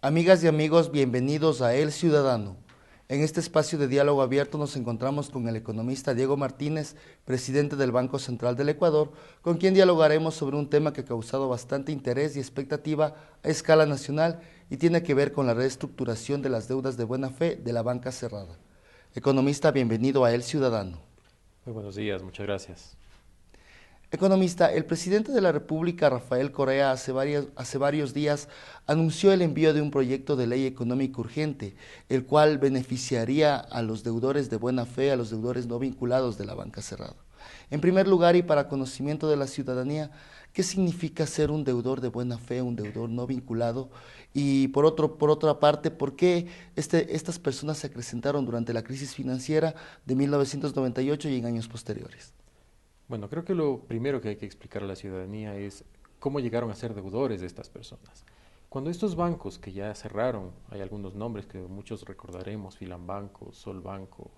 Amigas y amigos, bienvenidos a El Ciudadano. En este espacio de diálogo abierto nos encontramos con el economista Diego Martínez, presidente del Banco Central del Ecuador, con quien dialogaremos sobre un tema que ha causado bastante interés y expectativa a escala nacional y tiene que ver con la reestructuración de las deudas de buena fe de la banca cerrada. Economista, bienvenido a El Ciudadano. Muy buenos días, muchas gracias. Economista, el presidente de la República, Rafael Correa, hace varios días anunció el envío de un proyecto de ley económica urgente, el cual beneficiaría a los deudores de buena fe, a los deudores no vinculados de la banca cerrada. En primer lugar, y para conocimiento de la ciudadanía, ¿qué significa ser un deudor de buena fe, un deudor no vinculado? Y por otra parte, ¿por qué estas personas se acrecentaron durante la crisis financiera de 1998 y en años posteriores? Bueno, creo que lo primero que hay que explicar a la ciudadanía es cómo llegaron a ser deudores de estas personas. Cuando estos bancos que ya cerraron, hay algunos nombres que muchos recordaremos, Filambanco, Solbanco,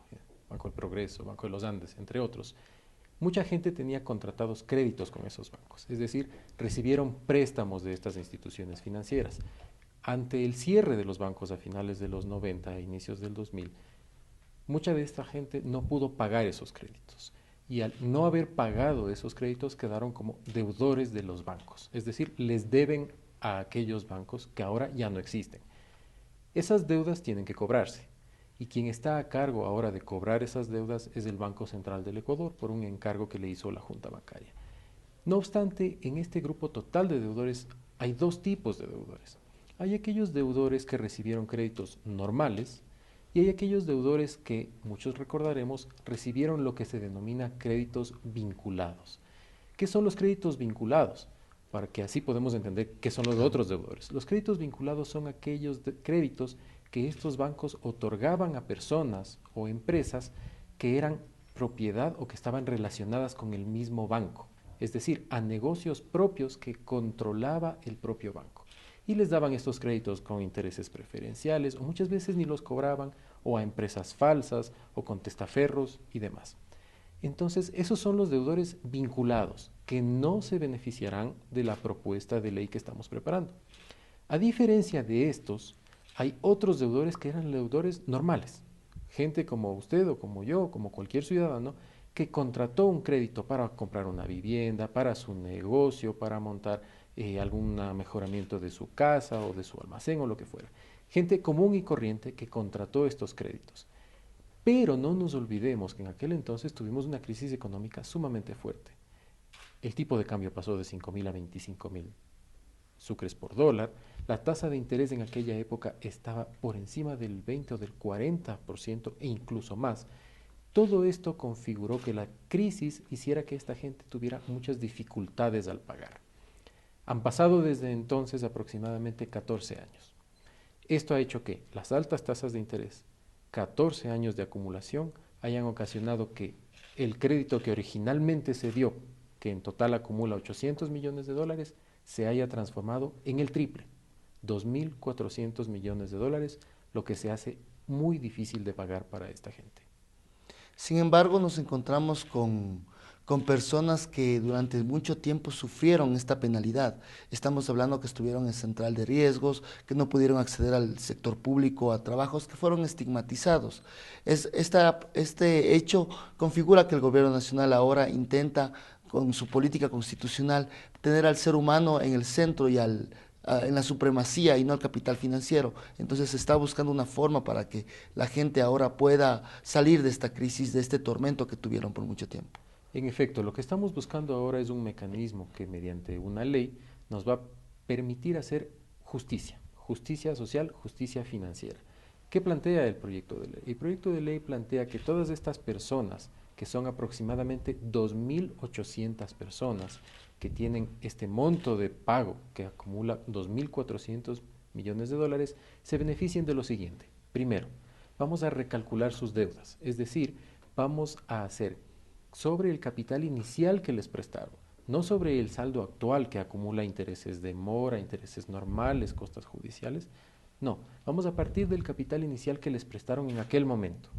Banco del Progreso, Banco de los Andes, entre otros, mucha gente tenía contratados créditos con esos bancos, es decir, recibieron préstamos de estas instituciones financieras. Ante el cierre de los bancos a finales de los 90 e inicios del 2000, mucha de esta gente no pudo pagar esos créditos y al no haber pagado esos créditos quedaron como deudores de los bancos, es decir, les deben a aquellos bancos que ahora ya no existen. Esas deudas tienen que cobrarse y quien está a cargo ahora de cobrar esas deudas es el Banco Central del Ecuador por un encargo que le hizo la Junta Bancaria. No obstante, en este grupo total de deudores hay dos tipos de deudores. Hay aquellos deudores que recibieron créditos normales y hay aquellos deudores que, muchos recordaremos, recibieron lo que se denomina créditos vinculados. ¿Qué son los créditos vinculados? Para que así podemos entender qué son los otros deudores. Los créditos vinculados son aquellos créditos que estos bancos otorgaban a personas o empresas que eran propiedad o que estaban relacionadas con el mismo banco, es decir, a negocios propios que controlaba el propio banco. Y les daban estos créditos con intereses preferenciales o muchas veces ni los cobraban o a empresas falsas o con testaferros y demás. Entonces, esos son los deudores vinculados que no se beneficiarán de la propuesta de ley que estamos preparando. A diferencia de estos, hay otros deudores que eran deudores normales. Gente como usted o como yo, como cualquier ciudadano, que contrató un crédito para comprar una vivienda, para su negocio, para montar algún mejoramiento de su casa o de su almacén o lo que fuera. Gente común y corriente que contrató estos créditos. Pero no nos olvidemos que en aquel entonces tuvimos una crisis económica sumamente fuerte. El tipo de cambio pasó de 5.000 a 25.000 sucres por dólar. La tasa de interés en aquella época estaba por encima del 20 o del 40% e incluso más. Todo esto configuró que la crisis hiciera que esta gente tuviera muchas dificultades al pagar. Han pasado desde entonces aproximadamente 14 años. Esto ha hecho que las altas tasas de interés, 14 años de acumulación, hayan ocasionado que el crédito que originalmente se dio, que en total acumula 800 millones de dólares, se haya transformado en el triple, 2.400 millones de dólares, lo que se hace muy difícil de pagar para esta gente. Sin embargo, nos encontramos con personas que durante mucho tiempo sufrieron esta penalidad. Estamos hablando que estuvieron en central de riesgos, que no pudieron acceder al sector público, a trabajos que fueron estigmatizados. Este hecho configura que el gobierno nacional ahora intenta, con su política constitucional, tener al ser humano en el centro y en la supremacía y no al capital financiero. Entonces se está buscando una forma para que la gente ahora pueda salir de esta crisis, de este tormento que tuvieron por mucho tiempo. En efecto, lo que estamos buscando ahora es un mecanismo que mediante una ley nos va a permitir hacer justicia, justicia social, justicia financiera. ¿Qué plantea el proyecto de ley? El proyecto de ley plantea que todas estas personas, que son aproximadamente 2.800 personas, que tienen este monto de pago que acumula 2.400 millones de dólares, se beneficien de lo siguiente. Primero, vamos a recalcular sus deudas, es decir, vamos a hacer sobre el capital inicial que les prestaron, no sobre el saldo actual que acumula intereses de mora, intereses normales, costas judiciales. No, vamos a partir del capital inicial que les prestaron en aquel momento.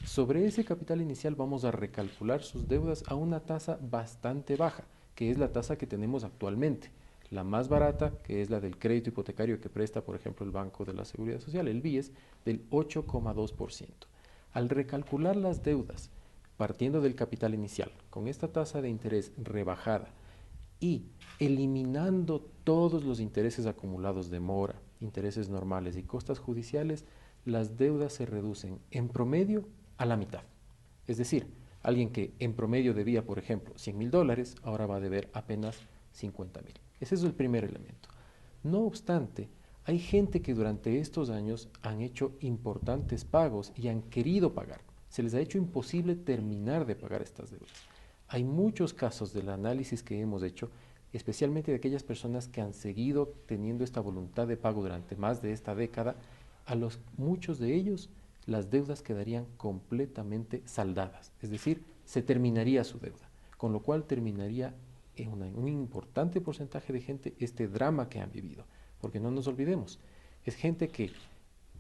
Sobre ese capital inicial vamos a recalcular sus deudas a una tasa bastante baja, que es la tasa que tenemos actualmente. La más barata, que es la del crédito hipotecario que presta, por ejemplo, el Banco de la Seguridad Social, el BIES, del 8,2%. Al recalcular las deudas, partiendo del capital inicial, con esta tasa de interés rebajada y eliminando todos los intereses acumulados de mora, intereses normales y costas judiciales, las deudas se reducen en promedio a la mitad. Es decir, alguien que en promedio debía, por ejemplo, $100,000, ahora va a deber apenas 50,000. Ese es el primer elemento. No obstante, hay gente que durante estos años han hecho importantes pagos y han querido pagar. Se les ha hecho imposible terminar de pagar estas deudas. Hay muchos casos del análisis que hemos hecho, especialmente de aquellas personas que han seguido teniendo esta voluntad de pago durante más de esta década, muchos de ellos las deudas quedarían completamente saldadas, es decir, se terminaría su deuda, con lo cual terminaría en un importante porcentaje de gente este drama que han vivido, porque no nos olvidemos, es gente que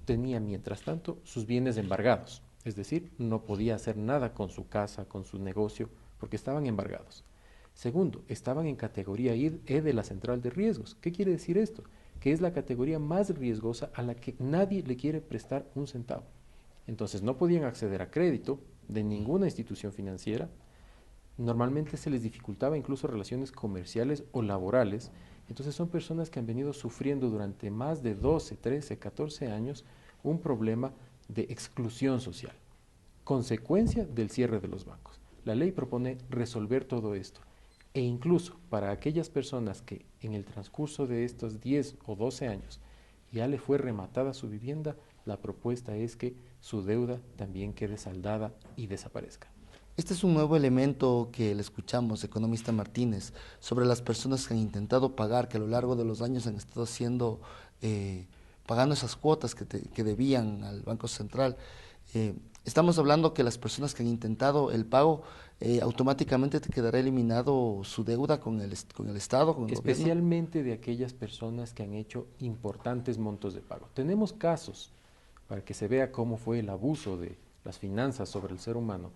tenía mientras tanto sus bienes embargados, es decir, no podía hacer nada con su casa, con su negocio, porque estaban embargados. Segundo, estaban en categoría E de la central de riesgos. ¿Qué quiere decir esto? Que es la categoría más riesgosa a la que nadie le quiere prestar un centavo. Entonces no podían acceder a crédito de ninguna institución financiera. Normalmente se les dificultaba incluso relaciones comerciales o laborales. Entonces son personas que han venido sufriendo durante más de 12, 13, 14 años un problema de exclusión social, consecuencia del cierre de los bancos. La ley propone resolver todo esto e incluso para aquellas personas que en el transcurso de estos 10 o 12 años ya le fue rematada su vivienda, la propuesta es que su deuda también quede saldada y desaparezca. Este es un nuevo elemento que le escuchamos, economista Martínez, sobre las personas que han intentado pagar, que a lo largo de los años han estado eh, pagando esas cuotas que debían al Banco Central. Estamos hablando que las personas que han intentado el pago, automáticamente te quedará eliminado su deuda con el Estado, con el gobierno. Especialmente de aquellas personas que han hecho importantes montos de pago. Tenemos casos, para que se vea cómo fue el abuso de las finanzas sobre el ser humano,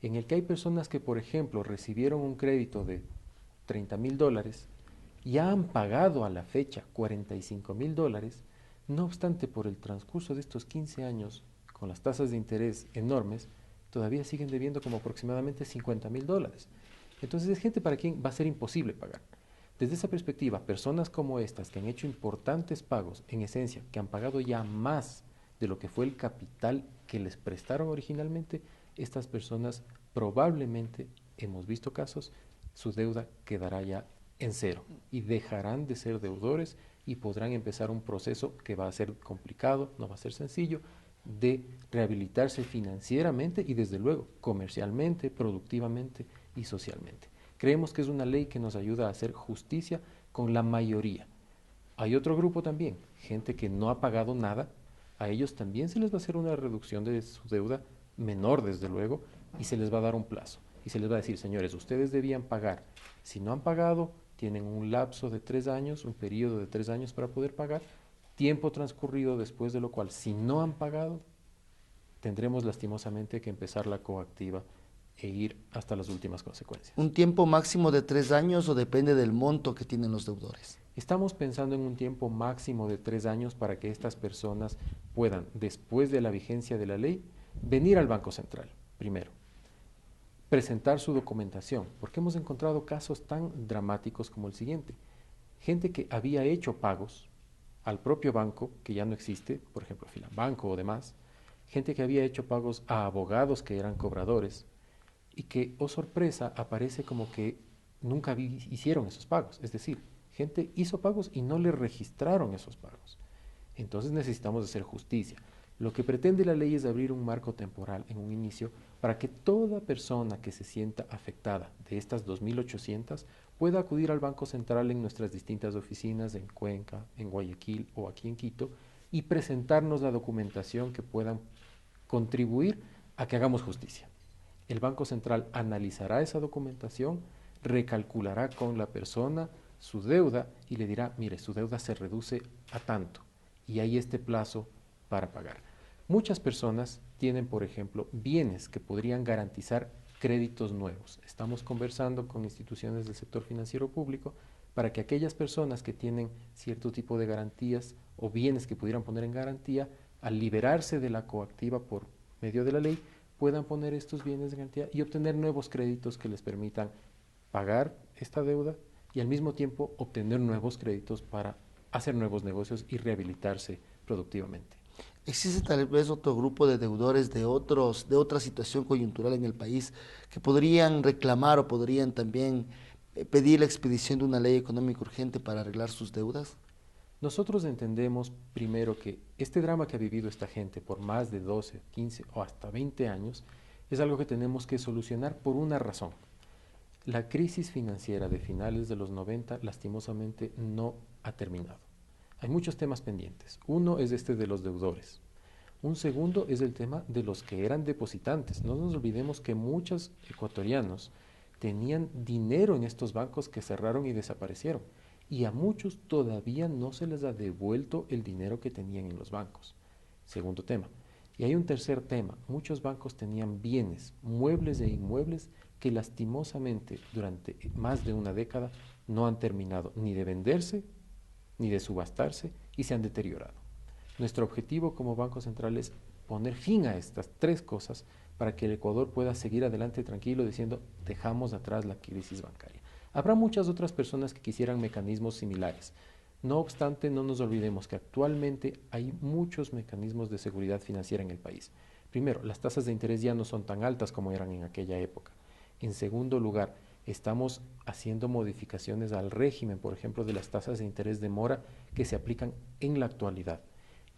en el que hay personas que, por ejemplo, recibieron un crédito de $30,000 y ya han pagado a la fecha $45,000, no obstante, por el transcurso de estos 15 años, con las tasas de interés enormes, todavía siguen debiendo como aproximadamente $50,000. Entonces es gente para quien va a ser imposible pagar. Desde esa perspectiva, personas como estas que han hecho importantes pagos, en esencia, que han pagado ya más de lo que fue el capital que les prestaron originalmente, estas personas probablemente, hemos visto casos, su deuda quedará ya en cero y dejarán de ser deudores y podrán empezar un proceso que va a ser complicado, no va a ser sencillo, de rehabilitarse financieramente y desde luego comercialmente, productivamente y socialmente. Creemos que es una ley que nos ayuda a hacer justicia con la mayoría. Hay otro grupo también, gente que no ha pagado nada, a ellos también se les va a hacer una reducción de su deuda, menor desde luego, y se les va a dar un plazo. Y se les va a decir, señores, ustedes debían pagar. Si no han pagado, tienen un lapso de 3 años, un periodo de 3 años para poder pagar, tiempo transcurrido después de lo cual, si no han pagado, tendremos lastimosamente que empezar la coactiva e ir hasta las últimas consecuencias. ¿Un tiempo máximo de 3 años o depende del monto que tienen los deudores? Estamos pensando en un tiempo máximo de 3 años para que estas personas puedan, después de la vigencia de la ley, venir al Banco Central, primero, presentar su documentación, porque hemos encontrado casos tan dramáticos como el siguiente. Gente que había hecho pagos al propio banco, que ya no existe, por ejemplo, Filambanco o demás, gente que había hecho pagos a abogados que eran cobradores y que, oh sorpresa, aparece como que nunca hicieron esos pagos. Es decir, gente hizo pagos y no le registraron esos pagos. Entonces necesitamos hacer justicia. Lo que pretende la ley es abrir un marco temporal en un inicio para que toda persona que se sienta afectada de estas 2.800 pueda acudir al Banco Central en nuestras distintas oficinas en Cuenca, en Guayaquil o aquí en Quito y presentarnos la documentación que puedan contribuir a que hagamos justicia. El Banco Central analizará esa documentación, recalculará con la persona su deuda y le dirá, mire, su deuda se reduce a tanto y hay este plazo para pagar. Muchas personas tienen, por ejemplo, bienes que podrían garantizar créditos nuevos. Estamos conversando con instituciones del sector financiero público para que aquellas personas que tienen cierto tipo de garantías o bienes que pudieran poner en garantía, al liberarse de la coactiva por medio de la ley, puedan poner estos bienes en garantía y obtener nuevos créditos que les permitan pagar esta deuda y al mismo tiempo obtener nuevos créditos para hacer nuevos negocios y rehabilitarse productivamente. ¿Existe tal vez otro grupo de deudores de otra situación coyuntural en el país que podrían reclamar o podrían también pedir la expedición de una ley económica urgente para arreglar sus deudas? Nosotros entendemos primero que este drama que ha vivido esta gente por más de 12, 15 o hasta 20 años es algo que tenemos que solucionar por una razón. La crisis financiera de finales de los 90 lastimosamente no ha terminado. Hay muchos temas pendientes. Uno es este de los deudores. Un segundo es el tema de los que eran depositantes. No nos olvidemos que muchos ecuatorianos tenían dinero en estos bancos que cerraron y desaparecieron. Y a muchos todavía no se les ha devuelto el dinero que tenían en los bancos. Segundo tema. Y hay un tercer tema. Muchos bancos tenían bienes, muebles e inmuebles que lastimosamente durante más de una década no han terminado ni de venderse ni de subastarse y se han deteriorado. Nuestro objetivo como Banco Central es poner fin a estas tres cosas para que el Ecuador pueda seguir adelante tranquilo diciendo dejamos atrás la crisis bancaria. Habrá muchas otras personas que quisieran mecanismos similares. No obstante, no nos olvidemos que actualmente hay muchos mecanismos de seguridad financiera en el país. Primero, las tasas de interés ya no son tan altas como eran en aquella época. En segundo lugar, estamos haciendo modificaciones al régimen, por ejemplo, de las tasas de interés de mora que se aplican en la actualidad.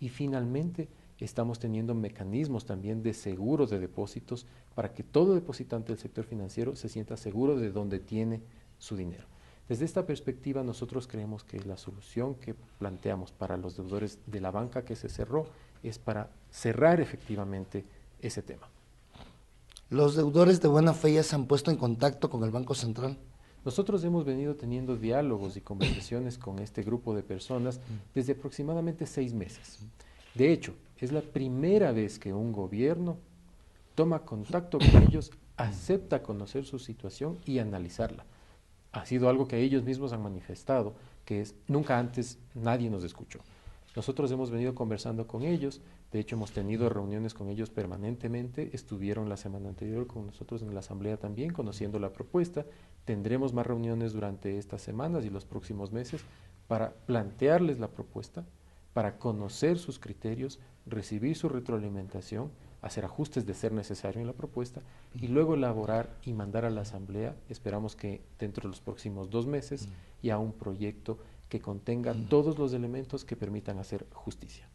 Y finalmente, estamos teniendo mecanismos también de seguro de depósitos para que todo depositante del sector financiero se sienta seguro de dónde tiene su dinero. Desde esta perspectiva, nosotros creemos que la solución que planteamos para los deudores de la banca que se cerró es para cerrar efectivamente ese tema. ¿Los deudores de buena fe ya se han puesto en contacto con el Banco Central? Nosotros hemos venido teniendo diálogos y conversaciones con este grupo de personas desde aproximadamente 6 meses. De hecho, es la primera vez que un gobierno toma contacto con ellos, acepta conocer su situación y analizarla. Ha sido algo que ellos mismos han manifestado, que es nunca antes nadie nos escuchó. Nosotros hemos venido conversando con ellos, de hecho hemos tenido reuniones con ellos permanentemente, estuvieron la semana anterior con nosotros en la asamblea también conociendo la propuesta, tendremos más reuniones durante estas semanas y los próximos meses para plantearles la propuesta, para conocer sus criterios, recibir su retroalimentación, hacer ajustes de ser necesario en la propuesta y luego elaborar y mandar a la asamblea, esperamos que dentro de los próximos 2 meses, ya un proyecto que contenga todos los elementos que permitan hacer justicia.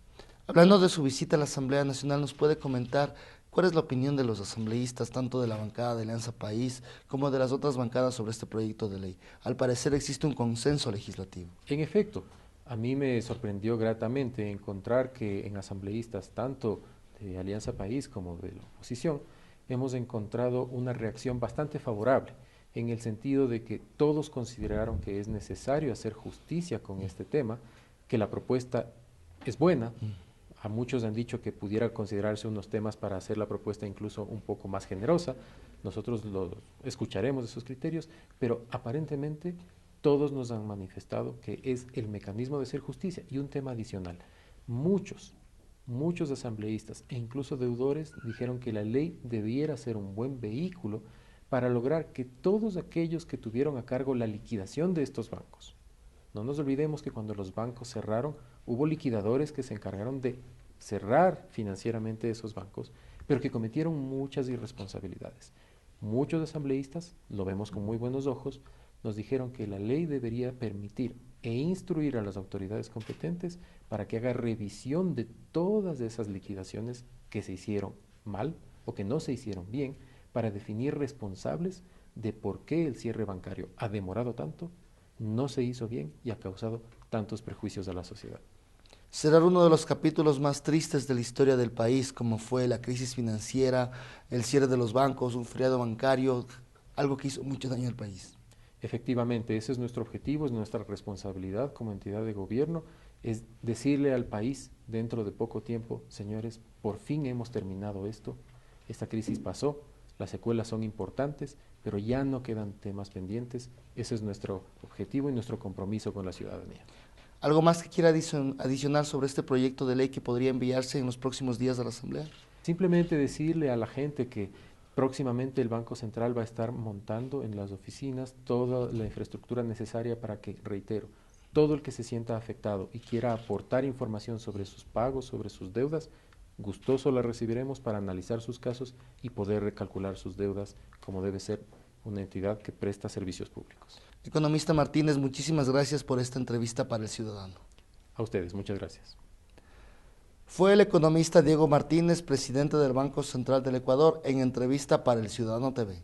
Hablando de su visita a la Asamblea Nacional, ¿nos puede comentar cuál es la opinión de los asambleístas, tanto de la bancada de Alianza País como de las otras bancadas sobre este proyecto de ley? Al parecer existe un consenso legislativo. En efecto, a mí me sorprendió gratamente encontrar que en asambleístas, tanto de Alianza País como de la oposición, hemos encontrado una reacción bastante favorable, en el sentido de que todos consideraron que es necesario hacer justicia con este tema, que la propuesta es buena. A muchos han dicho que pudiera considerarse unos temas para hacer la propuesta incluso un poco más generosa. Nosotros lo escucharemos esos criterios, pero aparentemente todos nos han manifestado que es el mecanismo de hacer justicia. Y un tema adicional, muchos asambleístas e incluso deudores dijeron que la ley debiera ser un buen vehículo para lograr que todos aquellos que tuvieron a cargo la liquidación de estos bancos, no nos olvidemos que cuando los bancos cerraron, hubo liquidadores que se encargaron de cerrar financieramente esos bancos, pero que cometieron muchas irresponsabilidades. Muchos asambleístas, lo vemos con muy buenos ojos, nos dijeron que la ley debería permitir e instruir a las autoridades competentes para que haga revisión de todas esas liquidaciones que se hicieron mal o que no se hicieron bien, para definir responsables de por qué el cierre bancario ha demorado tanto, no se hizo bien y ha causado tantos perjuicios a la sociedad. Será uno de los capítulos más tristes de la historia del país, como fue la crisis financiera, el cierre de los bancos, un feriado bancario, algo que hizo mucho daño al país. Efectivamente, ese es nuestro objetivo, es nuestra responsabilidad como entidad de gobierno, es decirle al país dentro de poco tiempo, señores, por fin hemos terminado esto, esta crisis pasó, las secuelas son importantes, pero ya no quedan temas pendientes. Ese es nuestro objetivo y nuestro compromiso con la ciudadanía. ¿Algo más que quiera adicionar sobre este proyecto de ley que podría enviarse en los próximos días a la Asamblea? Simplemente decirle a la gente que próximamente el Banco Central va a estar montando en las oficinas toda la infraestructura necesaria para que, reitero, todo el que se sienta afectado y quiera aportar información sobre sus pagos, sobre sus deudas, gustoso la recibiremos para analizar sus casos y poder recalcular sus deudas como debe ser una entidad que presta servicios públicos. Economista Martínez, muchísimas gracias por esta entrevista para El Ciudadano. A ustedes, muchas gracias. Fue el economista Diego Martínez, presidente del Banco Central del Ecuador, en entrevista para El Ciudadano TV.